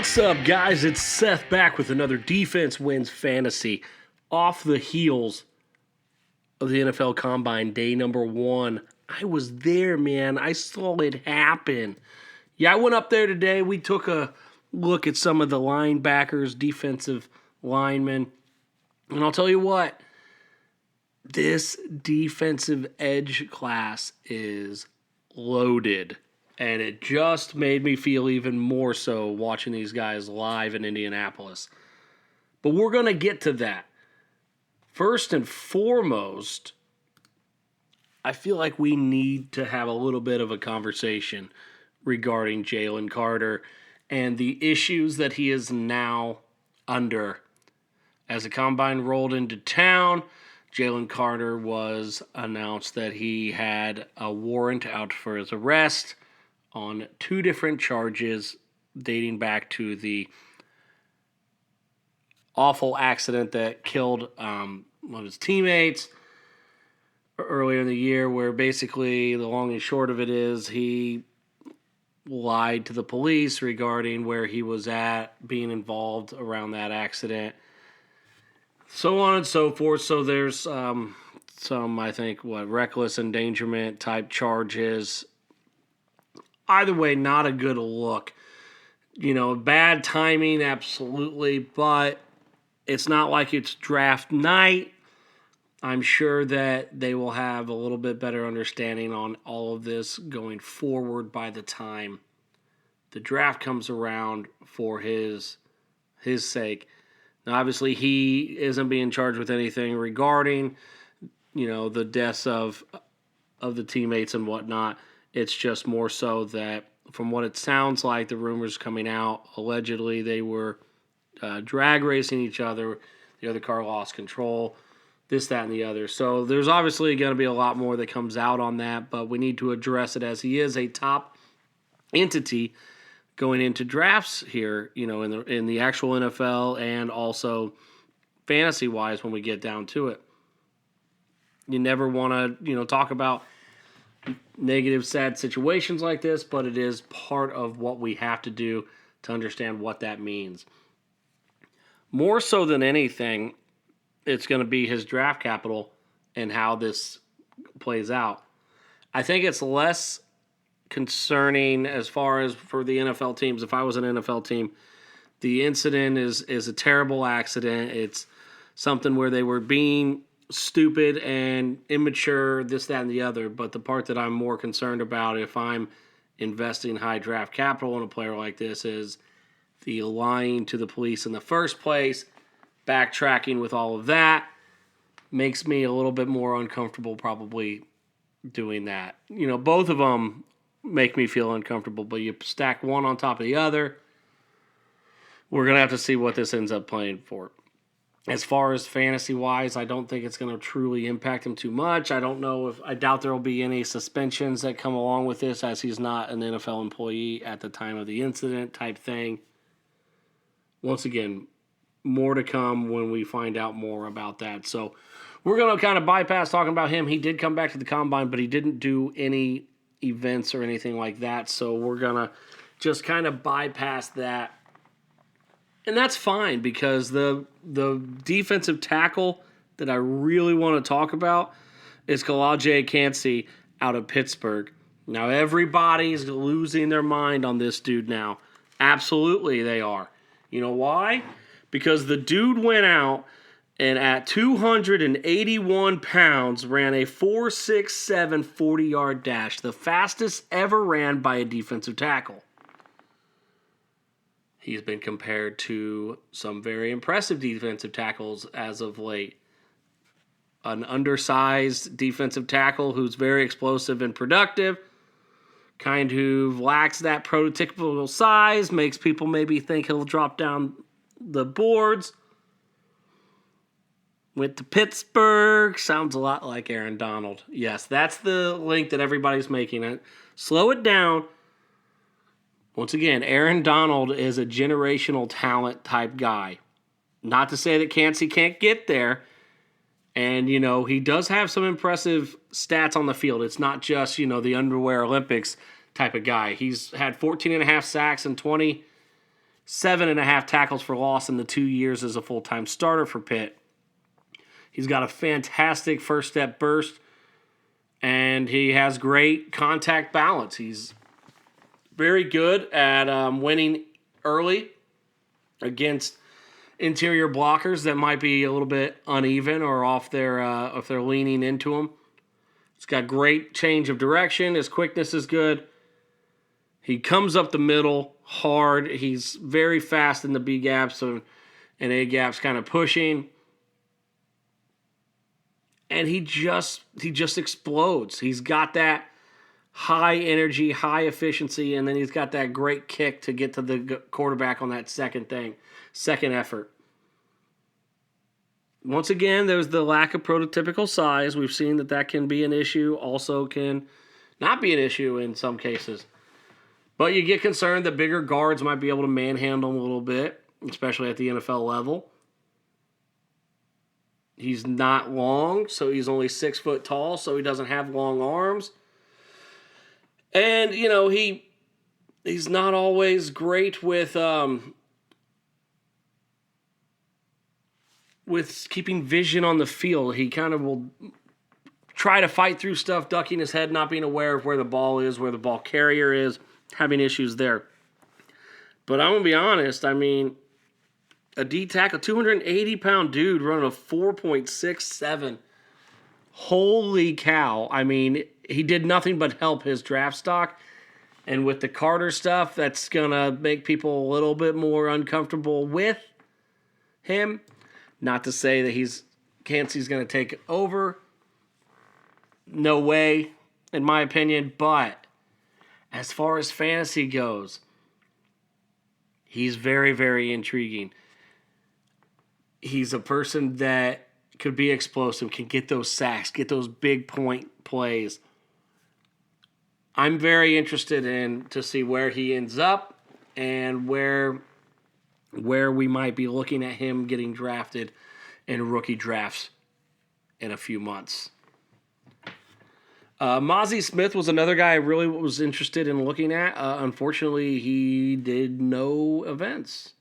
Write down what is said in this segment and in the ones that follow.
What's up, guys? It's Seth back with another Defense Wins Fantasy off the heels of the NFL Combine, day number 1. I was there, man. I saw it happen. Yeah, I went up there today. We took a look at some of the linebackers, defensive linemen, and I'll tell you what, this defensive edge class is loaded. And it just made me feel even more so watching these guys live in Indianapolis. But we're going to get to that. First and foremost, I feel like we need to have a little bit of a conversation regarding Jalen Carter and the issues that he is now under. As the Combine rolled into town, Jalen Carter was announced that he had a warrant out for his arrest on 2 different charges dating back to the awful accident that killed one of his teammates earlier in the year, where basically the long and short of it is he lied to the police regarding where he was at, being involved around that accident, so on and so forth. So there's some, I think, reckless endangerment type charges. Either way, not a good look. Bad timing, absolutely, but it's not like it's draft night. I'm sure that they will have a little bit better understanding on all of this going forward by the time the draft comes around for his sake. Now, obviously, he isn't being charged with anything regarding, the deaths of the teammates and whatnot. It's just more so that, from what it sounds like, the rumors coming out, allegedly they were drag racing each other. The other car lost control, this, that, and the other. So there's obviously going to be a lot more that comes out on that, but we need to address it as he is a top entity going into drafts here, in the actual NFL and also fantasy-wise when we get down to it. You never want to, talk about negative, sad situations like this, but it is part of what we have to do to understand what that means. More so than anything, it's going to be his draft capital and how this plays out. I think it's less concerning as far as for the NFL teams. If I was an NFL team, the incident is a terrible accident. It's something where they were being stupid and immature, this, that, and the other. But the part that I'm more concerned about if I'm investing high draft capital in a player like this is the lying to the police in the first place, backtracking with all of that, makes me a little bit more uncomfortable probably doing that. Both of them make me feel uncomfortable, but you stack one on top of the other, we're going to have to see what this ends up playing for. As far as fantasy-wise, I don't think it's going to truly impact him too much. I doubt there will be any suspensions that come along with this, as he's not an NFL employee at the time of the incident type thing. Once again, more to come when we find out more about that. So we're going to kind of bypass talking about him. He did come back to the Combine, but he didn't do any events or anything like that. So we're going to just kind of bypass that. And that's fine, because the defensive tackle that I really want to talk about is Kalaje Kancey out of Pittsburgh. Now, everybody's losing their mind on this dude now. Absolutely, they are. You know why? Because the dude went out and at 281 pounds ran a 4.67 40-yard dash, the fastest ever ran by a defensive tackle. He's been compared to some very impressive defensive tackles as of late. An undersized defensive tackle who's very explosive and productive, kind who lacks that prototypical size, makes people maybe think he'll drop down the boards. Went to Pittsburgh, sounds a lot like Aaron Donald. Yes, that's the link that everybody's making. Slow it down. Once again, Aaron Donald is a generational talent type guy. Not to say that Kancey can't get there. And, he does have some impressive stats on the field. It's not just, the underwear Olympics type of guy. He's had 14 and a half sacks in 20 7.5 tackles for loss in the 2 years as a full-time starter for Pitt. He's got a fantastic first step burst, and he has great contact balance. He's very good at winning early against interior blockers that might be a little bit uneven or off their if they're leaning into him. He's got great change of direction. His quickness is good. He comes up the middle hard. He's very fast in the B gaps and A gaps, kind of pushing. And he just explodes. He's got that high energy, high efficiency, and then he's got that great kick to get to the quarterback on that second effort. Once again, there's the lack of prototypical size. We've seen that can be an issue, also can not be an issue in some cases. But you get concerned that bigger guards might be able to manhandle him a little bit, especially at the NFL level. He's not long, so he's only 6 foot tall, so he doesn't have long arms. And, he's not always great with keeping vision on the field. He kind of will try to fight through stuff, ducking his head, not being aware of where the ball is, where the ball carrier is, having issues there. But I'm going to be honest, a D tackle, 280-pound dude running a 4.67. Holy cow. He did nothing but help his draft stock. And with the Carter stuff, that's going to make people a little bit more uncomfortable with him. Not to say that Kancey's going to take over. No way, in my opinion. But as far as fantasy goes, he's very, very intriguing. He's a person that could be explosive, can get those sacks, get those big point plays. I'm very interested to see where he ends up and where we might be looking at him getting drafted in rookie drafts in a few months. Mozzie Smith was another guy I really was interested in looking at. Unfortunately, he did no events.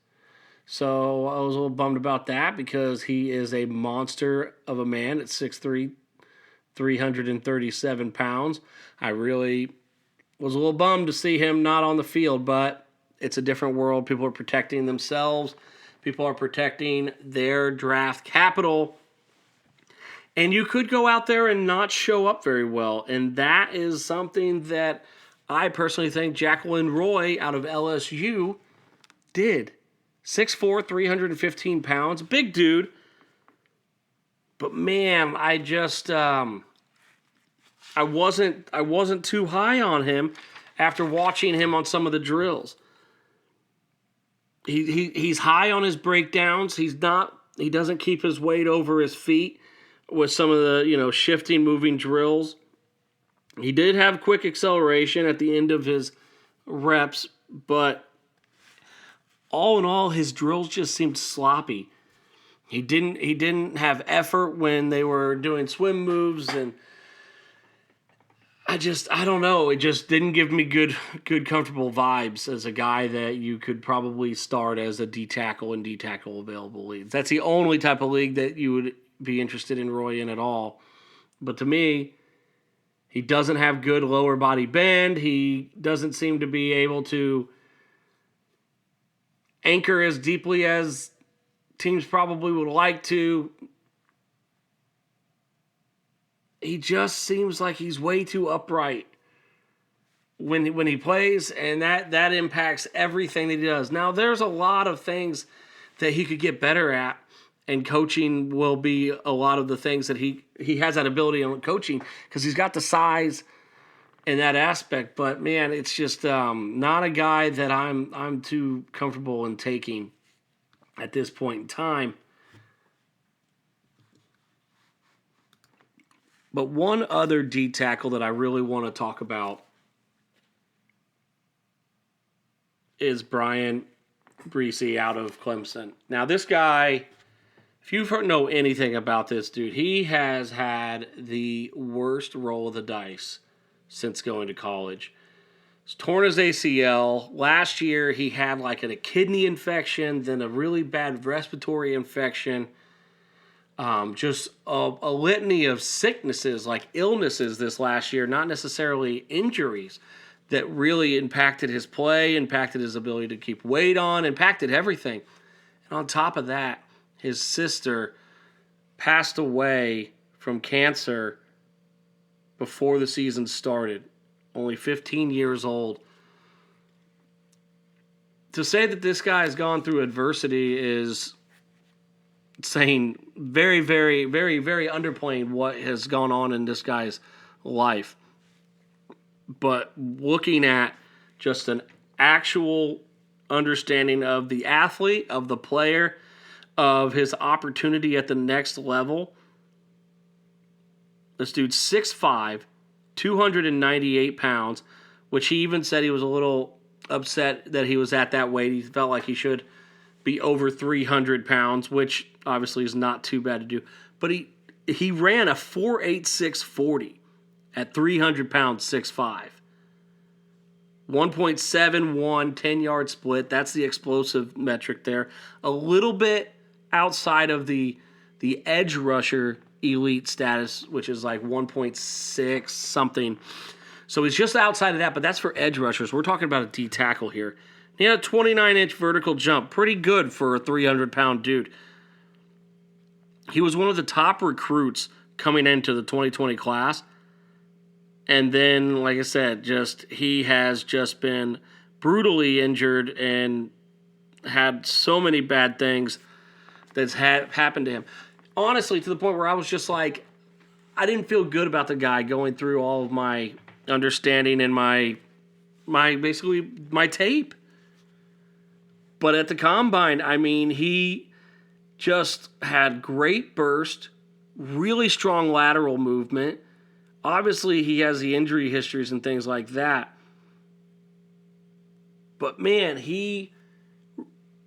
So I was a little bummed about that because he is a monster of a man at 6'3", 337 pounds. I really was a little bummed to see him not on the field, but it's a different world. People are protecting themselves. People are protecting their draft capital. And you could go out there and not show up very well. And that is something that I personally think Jacqueline Roy out of LSU did. 6'4", 315 pounds. Big dude. But man, I wasn't too high on him after watching him on some of the drills. He's high on his breakdowns. He doesn't keep his weight over his feet with some of the, shifting, moving drills. He did have quick acceleration at the end of his reps, but all in all, his drills just seemed sloppy. He didn't have effort when they were doing swim moves, and I don't know. It just didn't give me good, comfortable vibes as a guy that you could probably start as a D tackle in D tackle available leagues. That's the only type of league that you would be interested in Roy in at all. But to me, he doesn't have good lower body bend. He doesn't seem to be able to anchor as deeply as teams probably would like to. He just seems like he's way too upright when he plays, and that impacts everything that he does. Now, there's a lot of things that he could get better at, and coaching will be a lot of the things that he has that ability on coaching because he's got the size in that aspect. But man, it's just not a guy that I'm too comfortable in taking at this point in time. But one other D tackle that I really want to talk about is Brian Breesy out of Clemson. Now, this guy, if you know anything about this dude, he has had the worst roll of the dice since going to college. He's torn his ACL. Last year, he had like a kidney infection, then a really bad respiratory infection. Just a litany of sicknesses, like illnesses this last year, not necessarily injuries, that really impacted his play, impacted his ability to keep weight on, impacted everything. And on top of that, his sister passed away from cancer before the season started, only 15 years old. To say that this guy has gone through adversity is saying very, very, very, very underplaying what has gone on in this guy's life. But looking at just an actual understanding of the athlete, of the player, of his opportunity at the next level, this dude's 6'5", 298 pounds, which he even said he was a little upset that he was at that weight. He felt like he should be over 300 pounds, which obviously is not too bad to do. But he ran a 4.8640 at 300 pounds, 6'5". 1.71 10-yard split. That's the explosive metric there. A little bit outside of the edge rusher elite status, which is like 1.6 something. So he's just outside of that, but that's for edge rushers. We're talking about a D tackle here. He had a 29-inch vertical jump. Pretty good for a 300-pound dude. He was one of the top recruits coming into the 2020 class. And then, like I said, he has just been brutally injured and had so many bad things that's happened to him. Honestly, to the point where I was just like, I didn't feel good about the guy going through all of my understanding and my basically my tape. But at the combine, I mean, he just had great burst, really strong lateral movement. Obviously, he has the injury histories and things like that. But man, he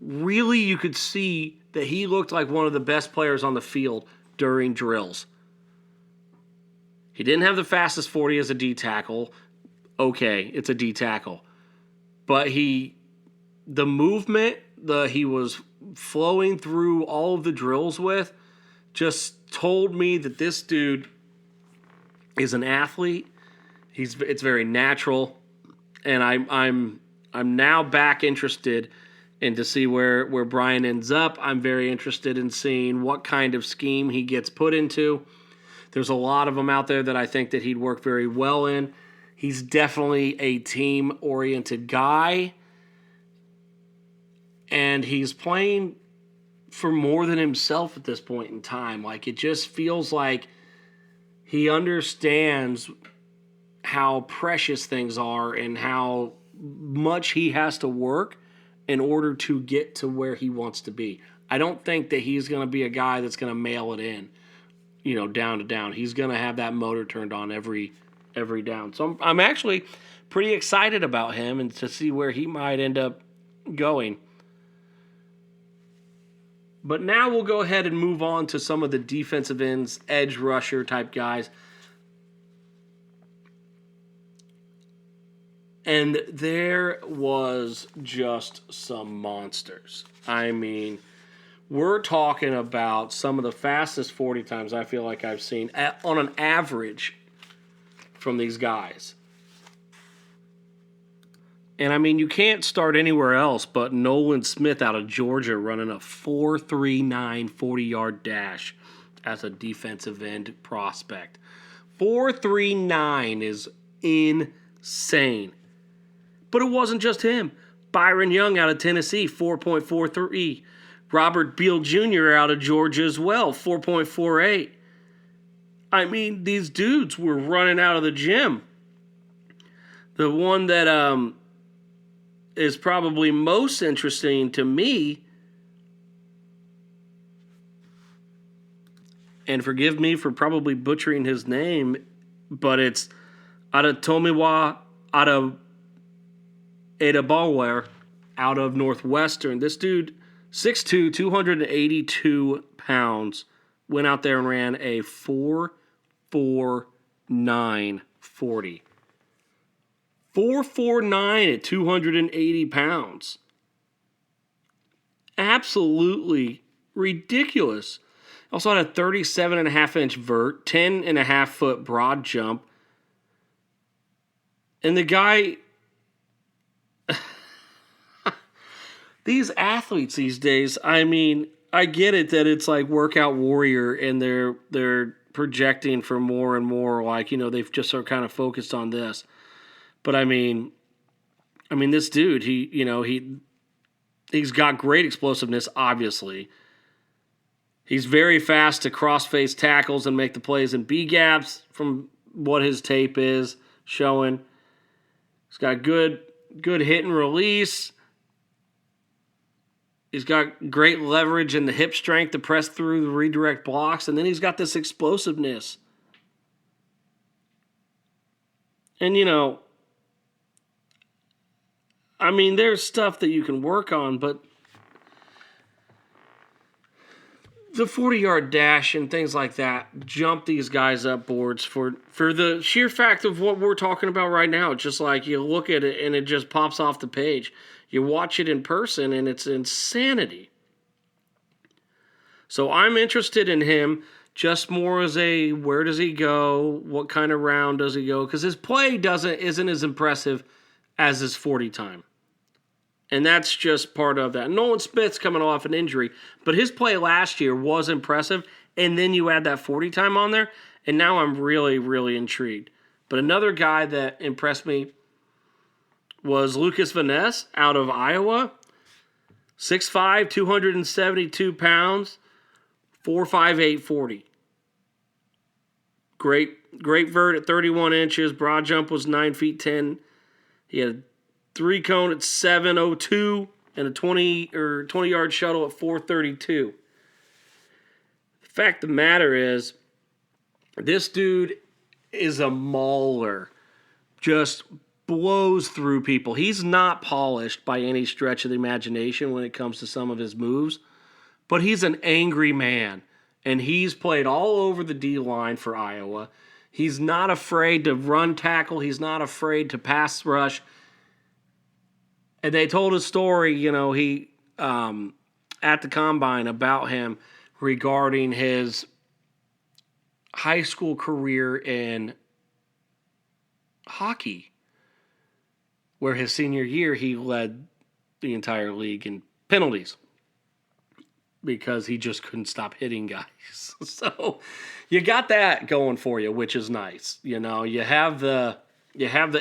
really, you could see that he looked like one of the best players on the field during drills. He didn't have the fastest 40 as a D tackle. Okay, it's a D tackle. But the movement he was flowing through all of the drills with just told me that this dude is an athlete. It's very natural, and I'm now back interested in to see where Brian ends up. I'm very interested in seeing what kind of scheme he gets put into. There's a lot of them out there that I think that he'd work very well in. He's definitely a team-oriented guy, and he's playing for more than himself at this point in time. Like, it just feels like he understands how precious things are and how much he has to work in order to get to where he wants to be. I don't think that he's going to be a guy that's going to mail it in, down to down. He's going to have that motor turned on every down. So I'm actually pretty excited about him and to see where he might end up going. But now we'll go ahead and move on to some of the defensive ends, edge rusher type guys. And there was just some monsters. I mean, we're talking about some of the fastest 40 times I feel like I've seen on an average from these guys. And I mean, you can't start anywhere else but Nolan Smith out of Georgia running a 4.39 40-yard dash as a defensive end prospect. 4.39 is insane. But it wasn't just him. Byron Young out of Tennessee, 4.43. Robert Beal Jr. out of Georgia as well, 4.48. I mean, these dudes were running out of the gym. The one that is probably most interesting to me, and forgive me for probably butchering his name, but it's Adetomiwa Adebayor out of Northwestern. This dude, 6'2", 282 pounds, went out there and ran a 4.49 40. 449 at 280 pounds. Absolutely ridiculous. Also had a 37.5-inch vert, 10.5-foot broad jump. And the guy... These athletes these days, I mean, I get it that it's like workout warrior and they're projecting for more and more, like, they've just sort of kind of focused on this. But I mean this dude, he's got great explosiveness, obviously. He's very fast to cross-face tackles and make the plays in B-gaps from what his tape is showing. He's got good hit and release. He's got great leverage and the hip strength to press through the redirect blocks. And then he's got this explosiveness. And, there's stuff that you can work on, but the 40-yard dash and things like that jump these guys up boards for the sheer fact of what we're talking about right now. It's just like you look at it and it just pops off the page. You watch it in person and it's insanity. So I'm interested in him just more as a where does he go? What kind of round does he go? Because his play isn't as impressive as his 40 time. And that's just part of that. Nolan Smith's coming off an injury, but his play last year was impressive. And then you add that 40 time on there, and now I'm really, really intrigued. But another guy that impressed me was Lucas Van Ness out of Iowa. 6'5", 272 pounds, 4'5", 840. Great vert at 31 inches. Broad jump was 9 feet 10. He had a 3-cone at 7.02 and a 20-yard shuttle at 4.32. The fact of the matter is, this dude is a mauler. Just blows through people. He's not polished by any stretch of the imagination when it comes to some of his moves, but he's an angry man, and he's played all over the D-line for Iowa. He's not afraid to run tackle. He's not afraid to pass rush. And they told a story, he at the combine about him regarding his high school career in hockey, where his senior year he led the entire league in penalties because he just couldn't stop hitting guys. So you got that going for you, which is nice. You have the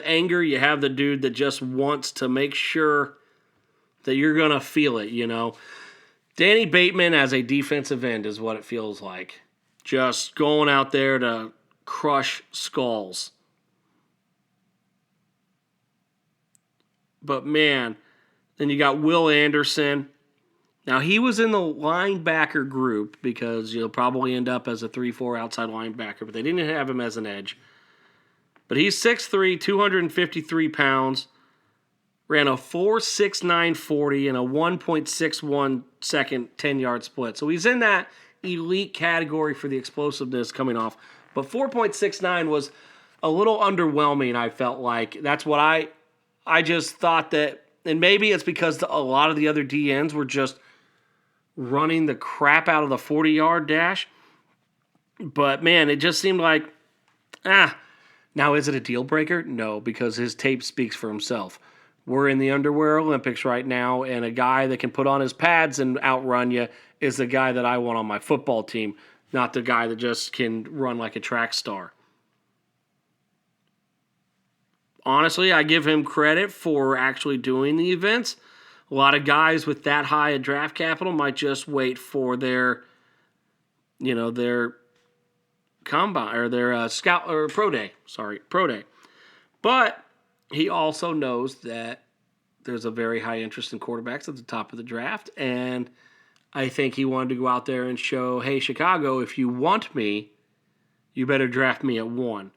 anger, you have the dude that just wants to make sure that you're going to feel it, Danny Bateman as a defensive end is what it feels like. Just going out there to crush skulls. But man, then you got Will Anderson. Now he was in the linebacker group because you'll probably end up as a 3-4 outside linebacker, but they didn't have him as an edge. But he's 6'3", 253 pounds, ran a 4.69 40 and a 1.61 second 10-yard split. So he's in that elite category for the explosiveness coming off. But 4.69 was a little underwhelming, I felt like. That's what I just thought that, and maybe it's because a lot of the other DNs were just running the crap out of the 40-yard dash. But man, it just seemed like, now is it a deal breaker? No, because his tape speaks for himself. We're in the underwear Olympics right now, and a guy that can put on his pads and outrun you is the guy that I want on my football team, not the guy that just can run like a track star. Honestly, I give him credit for actually doing the events. A lot of guys with that high a draft capital might just wait for their combine or their scout or pro day. But he also knows that there's a very high interest in quarterbacks at the top of the draft, and I think he wanted to go out there and show, hey, Chicago, if you want me, you better draft me at 1.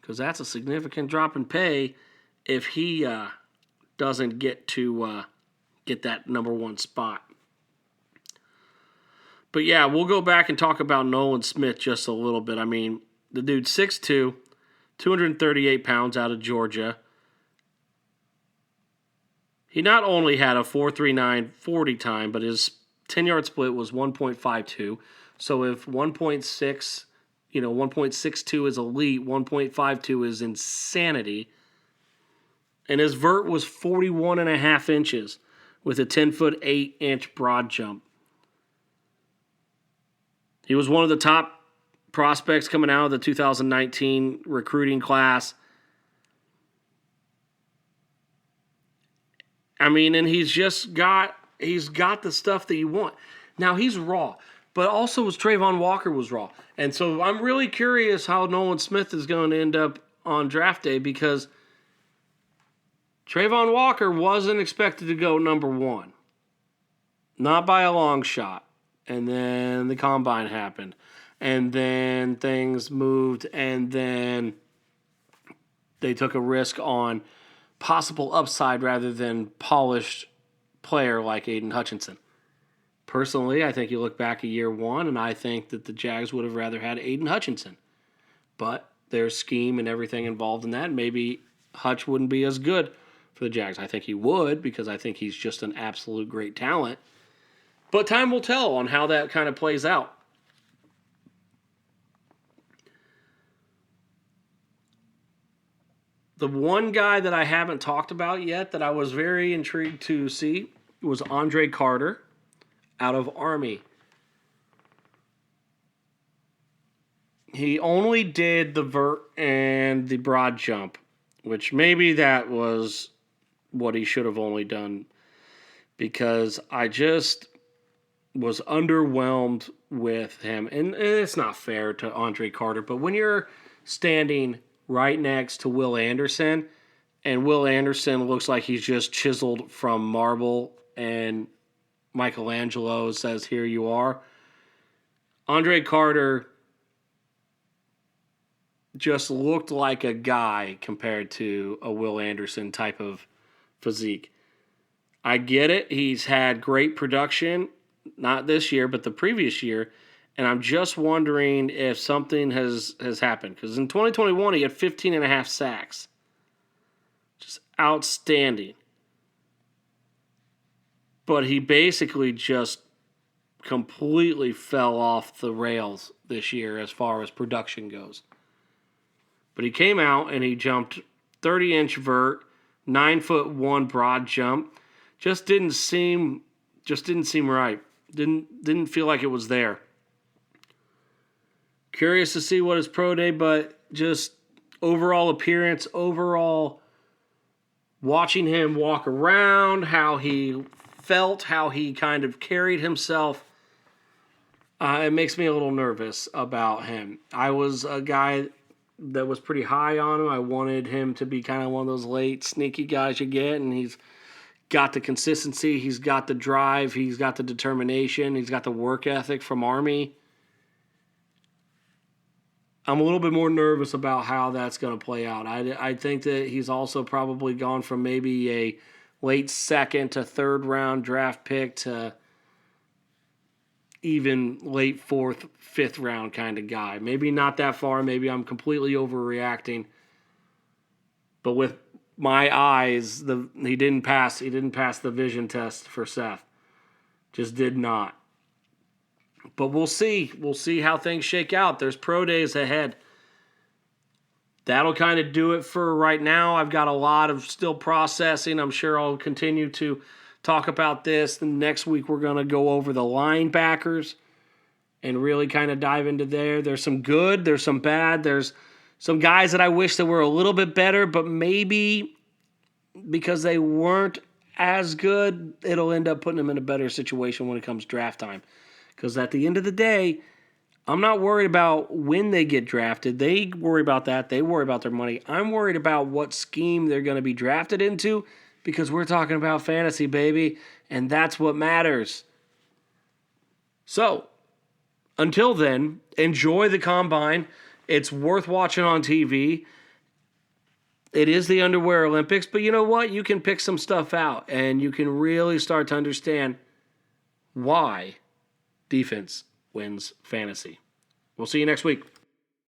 Because that's a significant drop in pay if he doesn't get to get that number 1 spot. But yeah, we'll go back and talk about Nolan Smith just a little bit. I mean, the dude's 6'2", 238 pounds out of Georgia. He not only had a 4.39 40 time, but his 10-yard split was 1.52. So if 1.62 is elite, 1.52 is insanity. And his vert was 41.5 inches with a 10-foot 8-inch broad jump. He was one of the top prospects coming out of the 2019 recruiting class. I mean, and he's got the stuff that you want. Now, he's raw, but also Trayvon Walker was raw. And so I'm really curious how Nolan Smith is going to end up on draft day, because Trayvon Walker wasn't expected to go number 1. Not by a long shot. And then the combine happened. And then things moved. And then they took a risk on possible upside rather than polished player like Aiden Hutchinson. Personally, I think you look back at year 1, and I think that the Jags would have rather had Aiden Hutchinson. But there's scheme and everything involved in that. Maybe Hutch wouldn't be as good for the Jags. I think he would, because I think he's just an absolute great talent. But time will tell on how that kind of plays out. The one guy that I haven't talked about yet that I was very intrigued to see was Andre Carter out of Army. He only did the vert and the broad jump, which maybe that was what he should have only done, because I just was underwhelmed with him. And it's not fair to Andre Carter, but when you're standing right next to Will Anderson, and Will Anderson looks like he's just chiseled from marble, and Michelangelo says, "Here you are," Andre Carter just looked like a guy compared to a Will Anderson type of physique. I get it. He's had great production, not this year, but the previous year. And I'm just wondering if something has happened. Because in 2021, he had 15.5 sacks. Just outstanding. But he basically just completely fell off the rails this year as far as production goes. But he came out and he jumped 30-inch vert, 9'1" broad jump. Just didn't seem right. Didn't feel like it was there. Curious to see what his pro day, but just overall appearance, overall watching him walk around, how he felt, how he kind of carried himself, it makes me a little nervous about him. I was a guy that was pretty high on him. I wanted him to be kind of one of those late sneaky guys you get, and he's got the consistency, he's got the drive, he's got the determination, he's got the work ethic from Army. I'm a little bit more nervous about how that's going to play out. I think that he's also probably gone from maybe a late second to third round draft pick to even late fourth, fifth round kind of guy. Maybe not that far. Maybe I'm completely overreacting. But with my eyes, he didn't pass the vision test for Seth. Just did not. But we'll see. We'll see how things shake out. There's pro days ahead. That'll kind of do it for right now. I've got a lot of still processing. I'm sure I'll continue to talk about this. And next week we're going to go over the linebackers and really kind of dive into there. There's some good. There's some bad. There's some guys that I wish that were a little bit better, but maybe because they weren't as good, it'll end up putting them in a better situation when it comes draft time. Because at the end of the day, I'm not worried about when they get drafted. They worry about that. They worry about their money. I'm worried about what scheme they're going to be drafted into, because we're talking about fantasy, baby, and that's what matters. So, until then, enjoy the combine. It's worth watching on TV. It is the Underwear Olympics, but you know what? You can pick some stuff out, and you can really start to understand why defense wins fantasy. We'll see you next week.